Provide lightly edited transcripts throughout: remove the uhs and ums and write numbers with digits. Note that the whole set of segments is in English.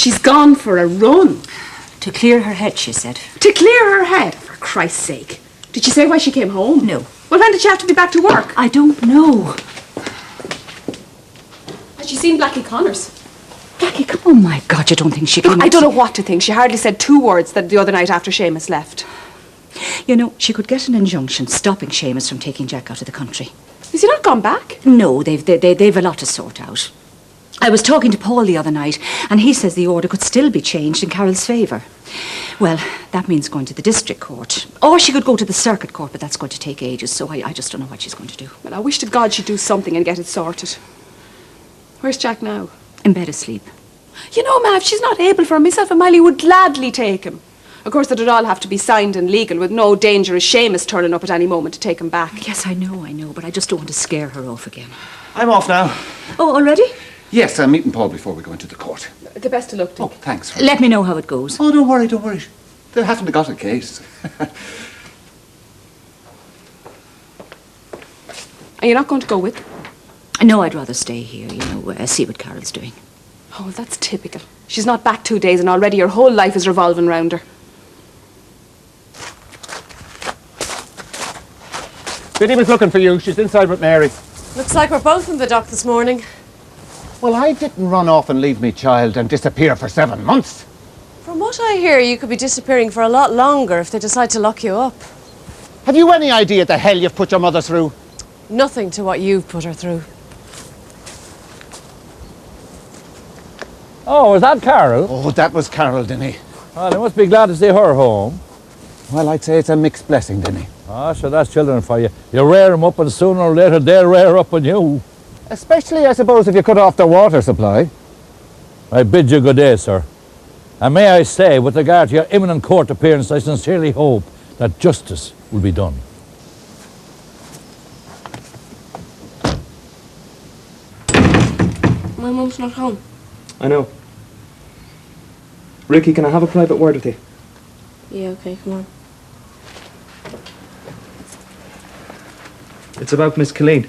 She's gone for a run. To clear her head, she said. To clear her head? For Christ's sake. Did she say why she came home? No. Well, when did she have to be back to work? I don't know. Has she seen Blackie Connors? Blackie, oh my God, you don't think she can... Look, I don't know what to think. She hardly said 2 words the other night after Seamus left. You know, she could get an injunction stopping Seamus from taking Jack out of the country. Has he not gone back? No, they've a lot to sort out. I was talking to Paul the other night, and he says the order could still be changed in Carol's favour. Well, that means going to the district court. Or she could go to the circuit court, but that's going to take ages, so I just don't know what she's going to do. Well, I wish to God she'd do something and get it sorted. Where's Jack now? In bed asleep. You know, Ma, if she's not able for him, myself and Miley would gladly take him. Of course, that'd all have to be signed and legal, with no danger of Seamus turning up at any moment to take him back. Yes, I know, but I just don't want to scare her off again. I'm off now. Oh, already? Yes, I'm meeting Paul before we go into the court. The best of luck, Dick. Oh, thanks. Let me know how it goes. Oh, don't worry. They haven't got a case. Are you not going to go with? No, I'd rather stay here, see what Carol's doing. Oh, well, that's typical. She's not back 2 days and already her whole life is revolving round her. Biddy was looking for you. She's inside with Mary. Looks like we're both in the dock this morning. Well, I didn't run off and leave me child and disappear for 7 months. From what I hear, you could be disappearing for a lot longer if they decide to lock you up. Have you any idea the hell you've put your mother through? Nothing to what you've put her through. Oh, is that Carol? Oh, that was Carol, Dinny. Well, I must be glad to see her home. Well, I'd say it's a mixed blessing, Dinny. Ah, sure, that's children for you. You rear them up and sooner or later they'll rear up on you. Especially, I suppose, if you cut off their water supply. I bid you good day, sir. And may I say, with regard to your imminent court appearance, I sincerely hope that justice will be done. My mum's not home. I know. Ricky, can I have a private word with you? Yeah, okay, come on. It's about Miss Colleen.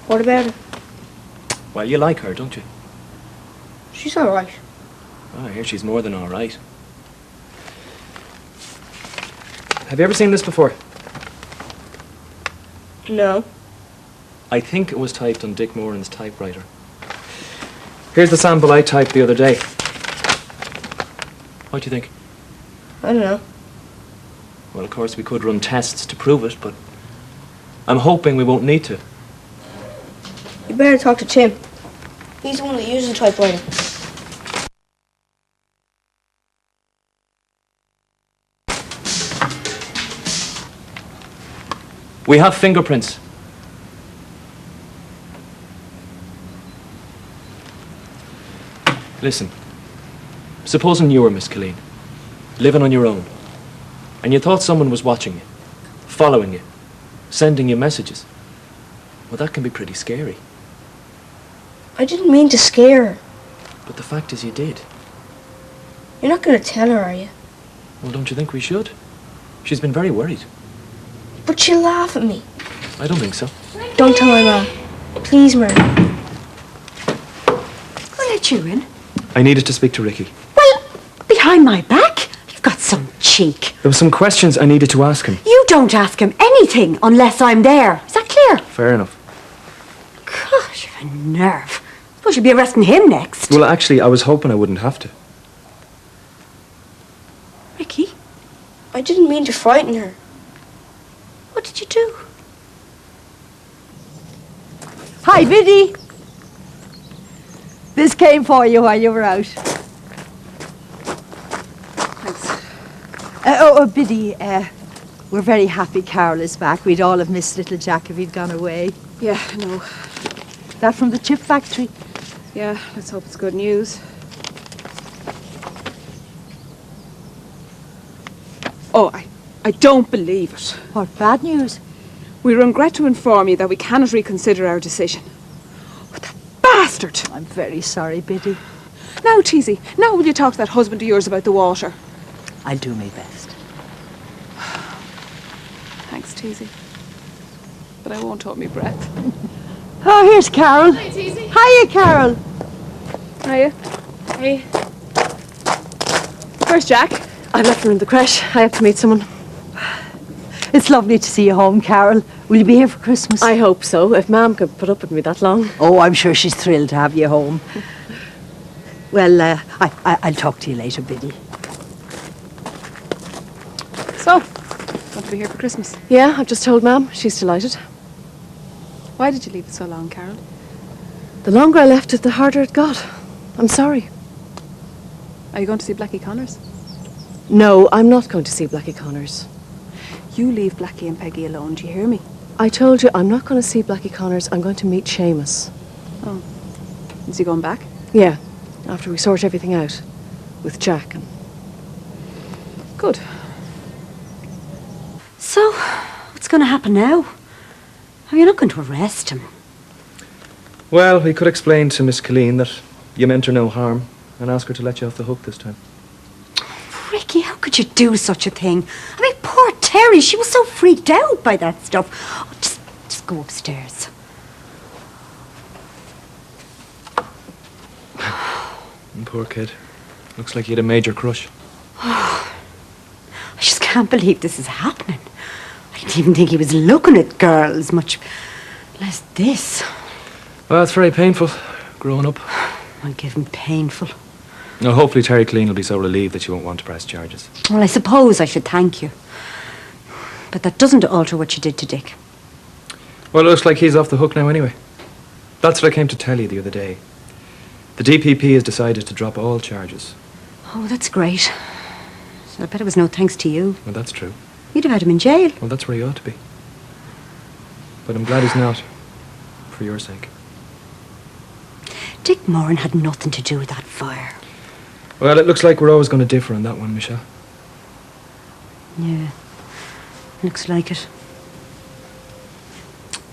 What about her? Well, you like her, don't you? She's alright. Oh, I hear she's more than alright. Have you ever seen this before? No. I think it was typed on Dick Moran's typewriter. Here's the sample I typed the other day. What do you think? I don't know. Well, of course, we could run tests to prove it, but I'm hoping we won't need to. You better talk to Tim. He's the one that uses the typewriter. We have fingerprints. Listen, supposing you were Miss Colleen, living on your own, and you thought someone was watching you, following you, sending you messages. Well, that can be pretty scary. I didn't mean to scare her. But the fact is you did. You're not going to tell her, are you? Well, don't you think we should? She's been very worried. But she'll laugh at me. I don't think so. Don't tell my mom. Please, Mary. I'll let you in. I needed to speak to Ricky. Well, behind my back? You've got some cheek. There were some questions I needed to ask him. You don't ask him anything unless I'm there. Is that clear? Fair enough. Gosh, you've a nerve. Suppose you'll be arresting him next. Well, actually, I was hoping I wouldn't have to. Ricky? I didn't mean to frighten her. What did you do? Hi, Biddy. This came for you while you were out. Thanks. Biddy, we're very happy Carol is back. We'd all have missed little Jack if he'd gone away. Yeah, I know. That from the chip factory? Yeah, let's hope it's good news. Oh, I don't believe it. What, bad news? We regret to inform you that we cannot reconsider our decision. What the bastard! I'm very sorry, Biddy. Now, Teasy, now will you talk to that husband of yours about the water? I'll do my best. Thanks, Teasy. But I won't hold me breath. Oh, here's Carol. Hi, Teasy. Hiya, Carol. Hiya. How Hey. Where's Jack? I've left her in the creche. I have to meet someone. It's lovely to see you home, Carol. Will you be here for Christmas? I hope so, if Ma'am could put up with me that long. Oh, I'm sure she's thrilled to have you home. Well, I'll talk to you later, Biddy. So, want to be here for Christmas? Yeah, I've just told Ma'am. She's delighted. Why did you leave it so long, Carol? The longer I left it, the harder it got. I'm sorry. Are you going to see Blackie Connors? No, I'm not going to see Blackie Connors. You leave Blackie and Peggy alone, do you hear me? I told you I'm not going to see Blackie Connors. I'm going to meet Seamus. Oh. Is he going back? Yeah, after we sort everything out. With Jack and... Good. So, what's going to happen now? Are you not going to arrest him? Well, we could explain to Miss Colleen that you meant her no harm and ask her to let you off the hook this time. Ricky, how could you do such a thing? I mean, poor Terry, she was so freaked out by that stuff. Oh, just go upstairs. Poor kid. Looks like he had a major crush. I just can't believe this is happening. I didn't even think he was looking at girls, much less this. Well, it's very painful, growing up. I'll give him painful. Now, hopefully Terry Colleen will be so relieved that you won't want to press charges. Well, I suppose I should thank you. But that doesn't alter what you did to Dick. Well, it looks like he's off the hook now anyway. That's what I came to tell you the other day. The DPP has decided to drop all charges. Oh, that's great. So I bet it was no thanks to you. Well, that's true. You'd have had him in jail. Well, that's where he ought to be. But I'm glad he's not. For your sake. Dick Moran had nothing to do with that fire. Well, it looks like we're always going to differ on that one, Michelle. Yeah. Looks like it.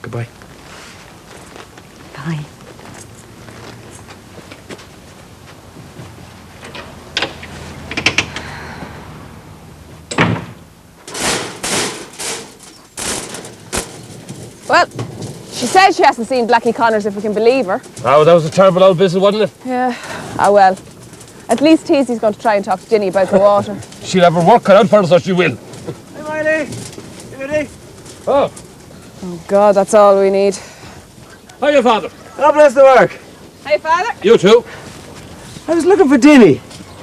Goodbye. Bye. Well, she said she hasn't seen Blackie Connors, if we can believe her. Oh, that was a terrible old business, wasn't it? Yeah. Ah, well. At least Teasy's going to try and talk to Ginny about the water. She'll have her work cut out for her, so she will. Hey, Miley. You ready? Oh, Oh, God, that's all we need. hiya, Father. God bless the work. Hey, Father. You too. I was looking for Dinny.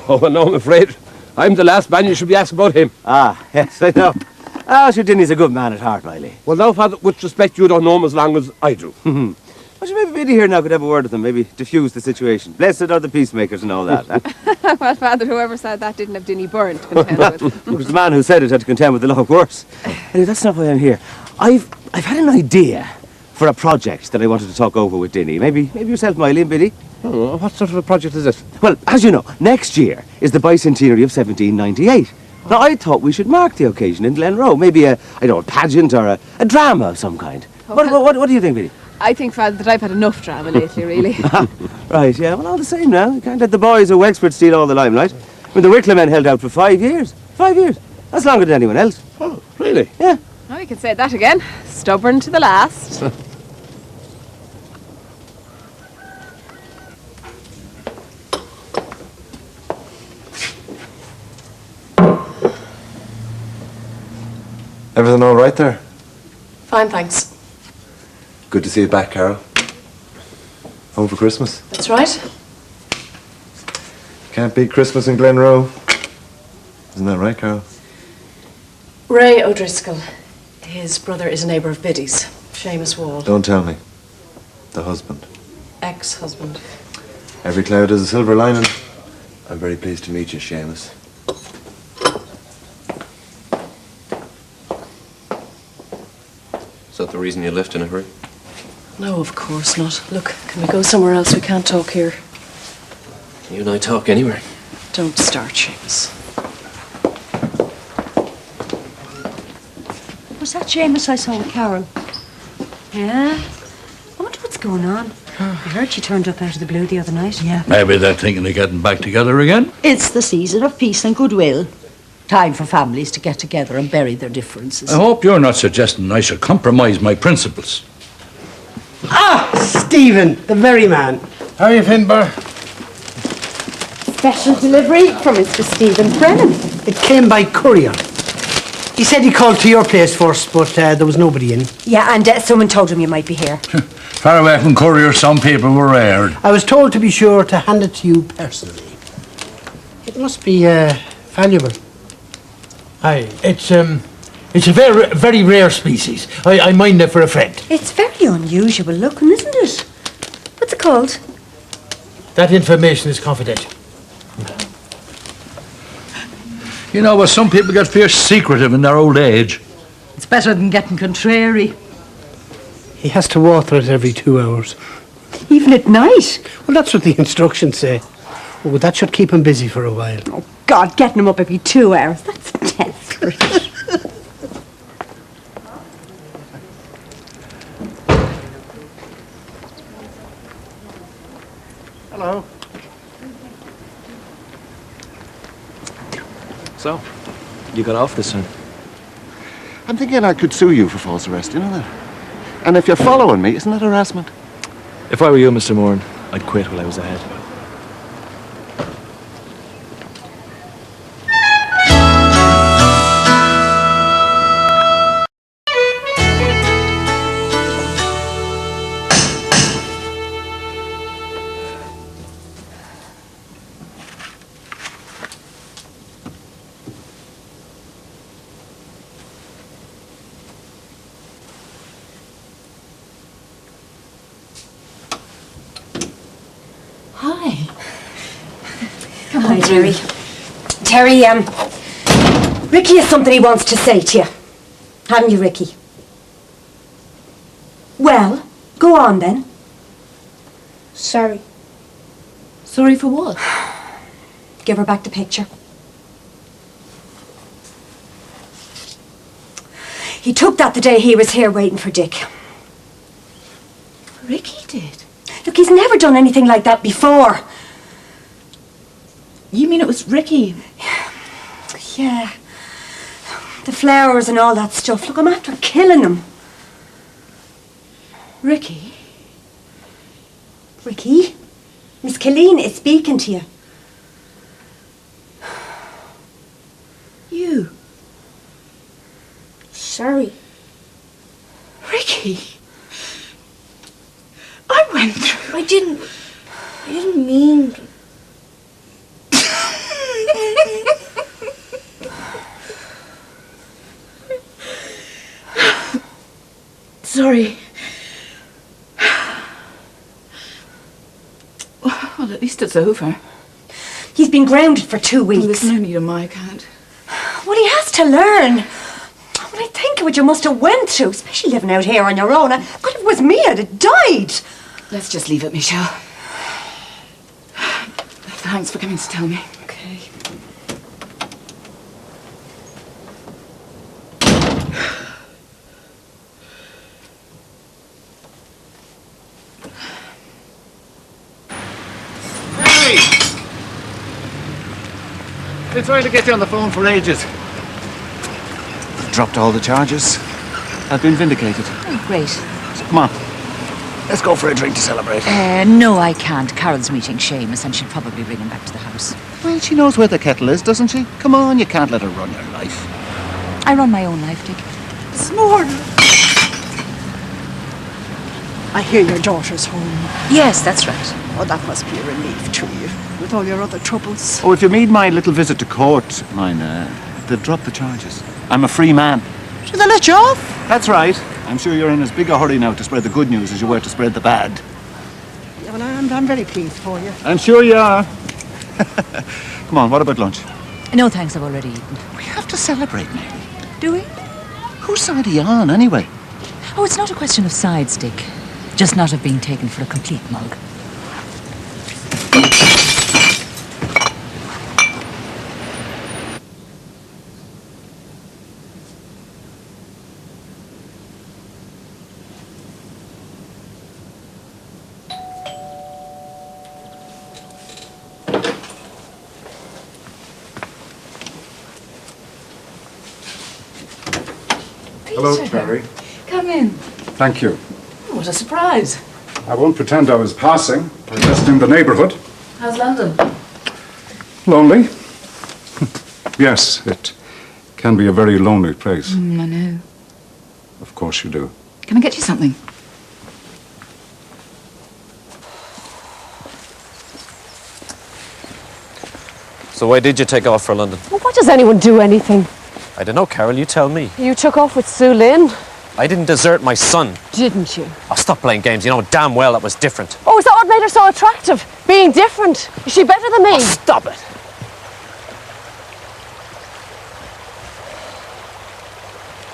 Oh, well, no, I'm afraid. I'm the last man you should be asking about him. Ah, yes, I know. Ah, sure, Dinny's a good man at heart, Miley. Well, now, Father, with respect, you don't know him as long as I do. Well, maybe Biddy here now could have a word with him, maybe diffuse the situation. Blessed are the peacemakers and all that. Eh? Well, Father, whoever said that didn't have Dinny burned to contend with. It was the man who said it had to contend with a lot worse. Anyway, that's not why I'm here. I've had an idea for a project that I wanted to talk over with Dinny. Maybe yourself, Miley and Biddy. Oh, what sort of a project is this? Well, as you know, next year is the bicentenary of 1798. Now, I thought we should mark the occasion in Glenroe. Maybe a pageant or a drama of some kind. What do you think, Biddy? I think, Father, that I've had enough drama lately, really. Right, yeah, well, all the same now. You can't let the boys of Wexford steal all the limelight. I mean, the Wicklow men held out for 5 years. 5 years. That's longer than anyone else. Oh, really? Yeah. Oh, you can say that again. Stubborn to the last. Everything all right there? Fine, thanks. Good to see you back, Carol. Home for Christmas? That's right. Can't beat Christmas in Glenroe. Isn't that right, Carol? Ray O'Driscoll. His brother is a neighbour of Biddy's, Seamus Wall. Don't tell me. The husband. Ex-husband. Every cloud has a silver lining. I'm very pleased to meet you, Seamus. Is that the reason you left in a hurry? No, of course not. Look, can we go somewhere else? We can't talk here. You and I talk anywhere. Don't start, Seamus. Was that Seamus I saw with Carol? Yeah. I wonder what's going on. I heard she turned up out of the blue the other night. Yeah. Maybe they're thinking of getting back together again. It's the season of peace and goodwill. Time for families to get together and bury their differences. I hope you're not suggesting I should compromise my principles. Ah, Stephen, the very man. How are you, Finbar? Special delivery from Mr. Stephen Brennan. It came by courier. He said he called to your place first, but there was nobody in. Yeah, and someone told him you might be here. Far away from courier, some people were aired. I was told to be sure to hand it to you personally. It must be valuable. Aye, it's a very, very rare species. I mind it for a friend. It's very unusual looking, isn't it? What's it called? That information is confidential. You know, well, some people get fierce secretive in their old age. It's better than getting contrary. He has to water it every 2 hours. Even at night. Well, that's what the instructions say. Oh, that should keep him busy for a while. Oh, God, getting him up every 2 hours. That's desperate. Hello. So, you got off this time? I'm thinking I could sue you for false arrest, you know that? And if you're following me, isn't that harassment? If I were you, Mr. Moran, I'd quit while I was ahead. Hi. Come on, Terry. Terry, Ricky has something he wants to say to you. Haven't you, Ricky? Well, go on then. Sorry. Sorry for what? Give her back the picture. He took that the day he was here waiting for Dick. Ricky did? Look, he's never done anything like that before. You mean it was Ricky? Yeah. The flowers and all that stuff. Look, I'm after killing him. Ricky? Ricky? Miss Colleen is speaking to you. You? Sorry. Ricky? I went through... I didn't mean to. Sorry. Well, at least it's over. He's been grounded for 2 weeks. Well, there's no need on my account. Well, he has to learn. When I think of what you must have went through, especially living out here on your own. God, if it was me, I'd have died. Let's just leave it, Michelle. Thanks for coming to tell me. Okay. Hey! Been trying to get you on the phone for ages. Dropped all the charges. I've been vindicated. Oh, great. So come on. Let's go for a drink to celebrate. No, I can't. Carol's meeting Seamus and she'll probably bring him back to the house. Well, she knows where the kettle is, doesn't she? Come on, you can't let her run your life. I run my own life, Dick. Smorn! I hear your daughter's home. Yes, that's right. Oh, that must be a relief to you, with all your other troubles. Oh, if you mean my little visit to court, mine, they've dropped the charges. I'm a free man. Should they let you off? That's right. I'm sure you're in as big a hurry now to spread the good news as you were to spread the bad. Yeah, well, I'm very pleased for you. I'm sure you are. Come on, what about lunch? No, thanks, I've already eaten. We have to celebrate, Mary. Do we? Whose side are you on, anyway? Oh, it's not a question of sides, Dick. Just not of being taken for a complete mug. Hello, Terry. Come in. Thank you. What a surprise. I won't pretend I was passing. I was just in the neighbourhood. How's London? Lonely? Yes, it can be a very lonely place. I know. Of course you do. Can I get you something? So why did you take off for London? Well, why does anyone do anything? I don't know, Carol, you tell me. You took off with Sue Lynn, I didn't desert my son. didn't you? Oh, stop playing games. You know damn well that was different. Oh, is that what made her so attractive? Being different? Is she better than me? Oh, stop it.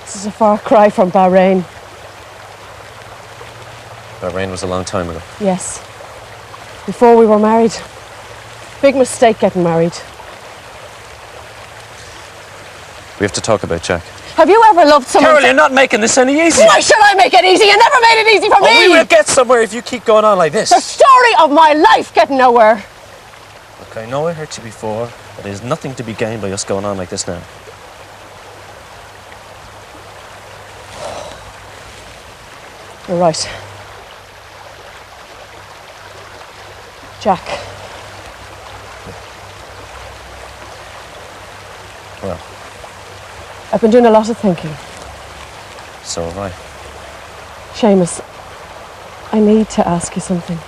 This is a far cry from Bahrain. Bahrain was a long time ago. Yes. Before we were married. Big mistake getting married. We have to talk about Jack. Have you ever loved someone? Carol, you're not making this any easier. Why should I make it easy? You never made it easy for me! We will get somewhere if you keep going on like this. The story of my life getting nowhere. Look, I know I hurt you before, but there's nothing to be gained by us going on like this now. You're right. Jack. Well, I've been doing a lot of thinking. so have I. Seamus, I need to ask you something.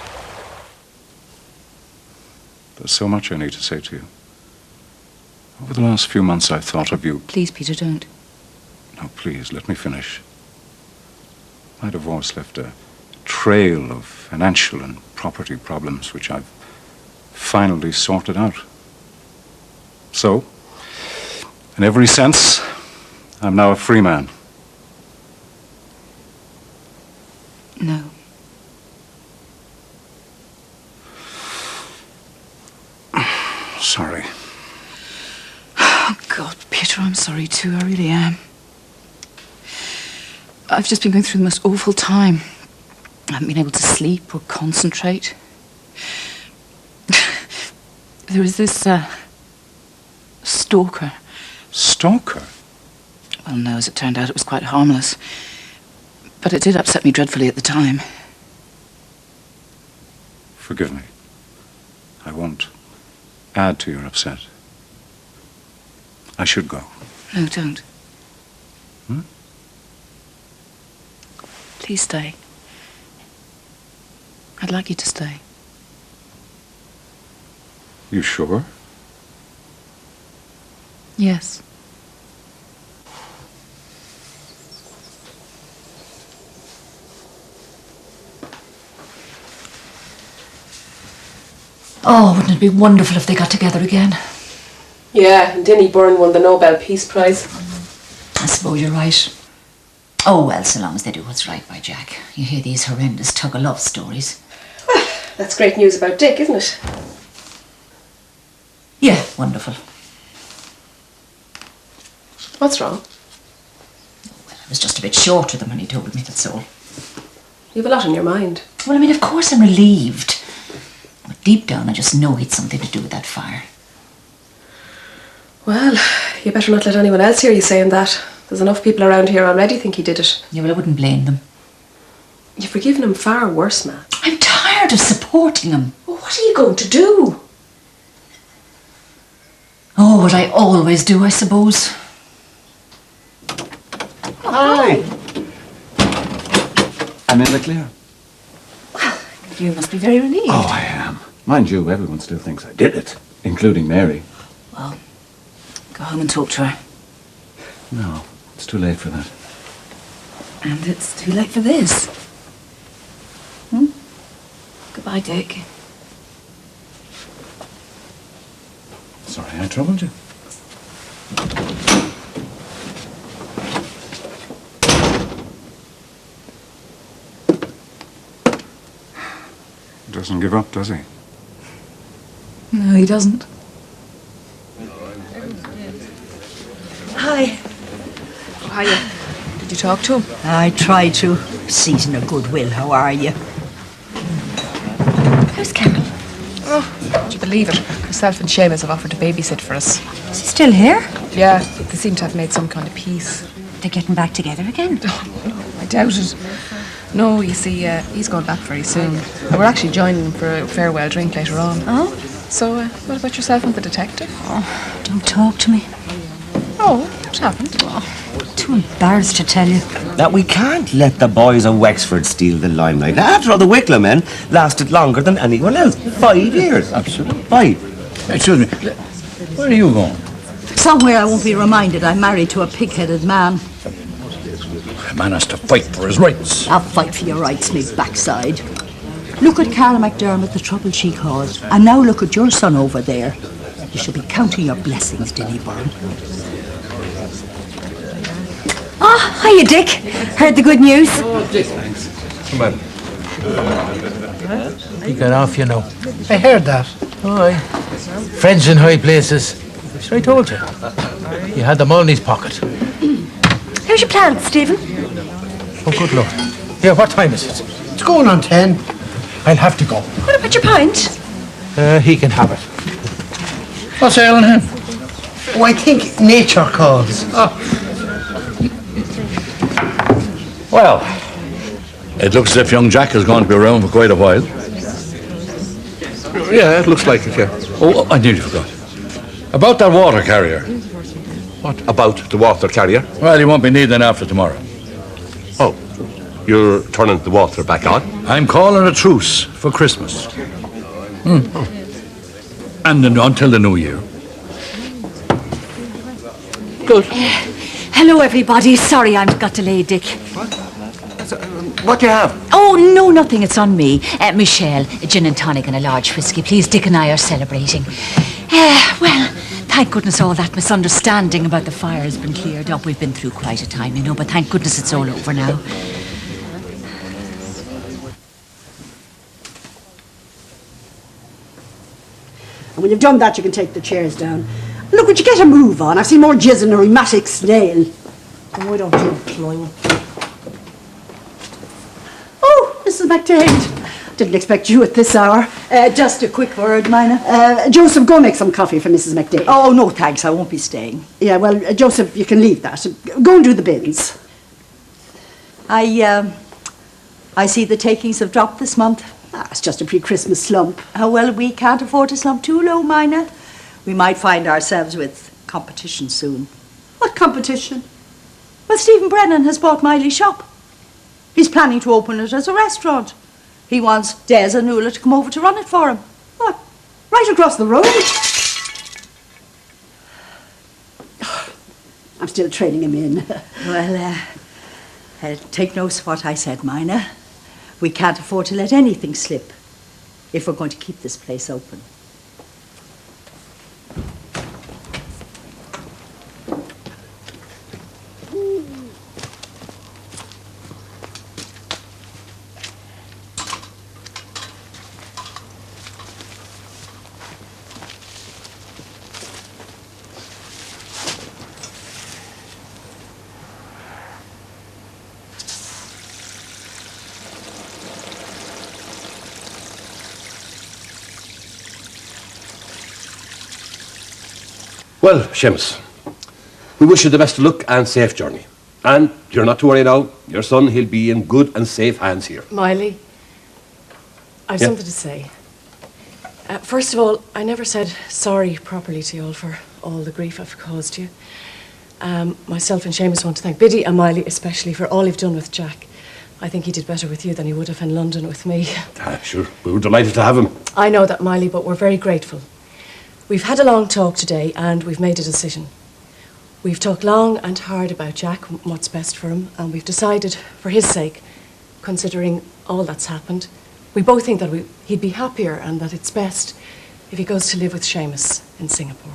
There's so much I need to say to you. Over the last few months, I've thought of you. Please, Peter, don't. No, please, let me finish. My divorce left a trail of financial and property problems which I've finally sorted out. So, in every sense, I'm now a free man. No. Sorry. Oh, God, Peter, I'm sorry too. I really am. I've just been going through the most awful time. I haven't been able to sleep or concentrate. There was this, stalker. Stalker? Well, no, as it turned out, it was quite harmless. But it did upset me dreadfully at the time. Forgive me. I won't add to your upset. I should go. No, don't. Hmm? Please stay. I'd like you to stay. You sure? Yes. Oh, wouldn't it be wonderful if they got together again? Yeah, and Denny Byrne won the Nobel Peace Prize. I suppose you're right. Oh, well, so long as they do what's right by Jack. You hear these horrendous tug-of-love stories. Well, that's great news about Dick, isn't it? Yeah, wonderful. What's wrong? I was just a bit short with him when he told me, that's all. You have a lot on your mind. Well, I mean, of course I'm relieved. But deep down, I just know he'd something to do with that fire. Well, you better not let anyone else hear you saying that. There's enough people around here already think he did it. Yeah, well, I wouldn't blame them. You've forgiven him far worse, man. I'm tired of supporting him. Well, what are you going to do? Oh, what I always do, I suppose. Hi. I'm in the clear. You must be very relieved. Oh, I am. Mind you, everyone still thinks I did it, including Mary. Well, go home and talk to her. No, it's too late for that. And it's too late for this. Hmm? Goodbye, Dick. Sorry I troubled you. Doesn't give up, does he? No, he doesn't. Hi. Oh, hiya. Did you talk to him? I tried to. Season of goodwill, how are you? Where's Carol? Oh, would you believe it? Myself and Seamus have offered to babysit for us. Is he still here? Yeah, they seem to have made some kind of peace. They're getting back together again? Oh, I doubt it. No, you see, he's going back very soon. And we're actually joining him for a farewell drink later on. Oh? So, what about yourself and the detective? Oh, don't talk to me. Oh, what happened? Too embarrassed to tell you. Now, we can't let the boys of Wexford steal the limelight. After all, the Wicklow men lasted longer than anyone else. 5 years. Absolutely. 5. Excuse me. Where are you going? Somewhere I won't be reminded I'm married to a pig-headed man. A man has to fight for his rights. I'll fight for your rights, me backside. Look at Carla McDermott, the trouble she caused. And now look at your son over there. You should be counting your blessings, Dillyburn. Oh, hiya, Dick. Heard the good news? Oh, Dick, thanks. Come on. You get off, you know. I heard that. Aye. Friends in high places. So I told you. He had them all in his pocket. How's your plans, Stephen? Oh, good luck. Here, what time is it? It's going on 10. I'll have to go. What about your pint? He can have it. What's ailing him? Oh, I think nature calls. Well, it looks as if young Jack is going to be around for quite a while. Yeah, it looks like it, yeah. Oh, I nearly forgot. About that water carrier. What about the water carrier? Well, he won't be needing after tomorrow. Oh, you're turning the water back on? I'm calling a truce for Christmas. And until the new year. Good. Hello, everybody. Sorry I got delayed, Dick. What do you have? Oh, no, nothing. It's on me. Michelle, a gin and tonic and a large whiskey. Please, Dick and I are celebrating. Well, thank goodness all that misunderstanding about the fire has been cleared up. We've been through quite a time, you know, but thank goodness it's all over now. And when you've done that, you can take the chairs down. Look, would you get a move on? I've seen more jizz than a rheumatic snail. Oh, why don't you employ? Oh, Mrs. McDade. Didn't expect you at this hour. Just a quick word, Mina. Joseph, go make some coffee for Mrs. McDade. Oh, no thanks, I won't be staying. Yeah, well, Joseph, you can leave that. Go and do the bins. I see the takings have dropped this month. It's just a pre-Christmas slump. Well, we can't afford to slump too low, Mina. We might find ourselves with competition soon. What competition? Well, Stephen Brennan has bought Miley's shop. He's planning to open it as a restaurant. He wants Des and Nuala to come over to run it for him. What? Right across the road? I'm still training him in. Well, take notice of what I said, Mina. We can't afford to let anything slip if we're going to keep this place open. Well, Seamus, we wish you the best of luck and safe journey. And you're not to worry now. Your son, he'll be in good and safe hands here. Miley, I've something to say. First of all, I never said sorry properly to you all for all the grief I've caused you. Myself and Seamus want to thank Biddy and Miley especially for all you've done with Jack. I think he did better with you than he would have in London with me. Sure, we were delighted to have him. I know that, Miley, but we're very grateful. We've had a long talk today and we've made a decision. We've talked long and hard about Jack, what's best for him, and we've decided, for his sake, considering all that's happened, we both think that he'd be happier and that it's best if he goes to live with Seamus in Singapore.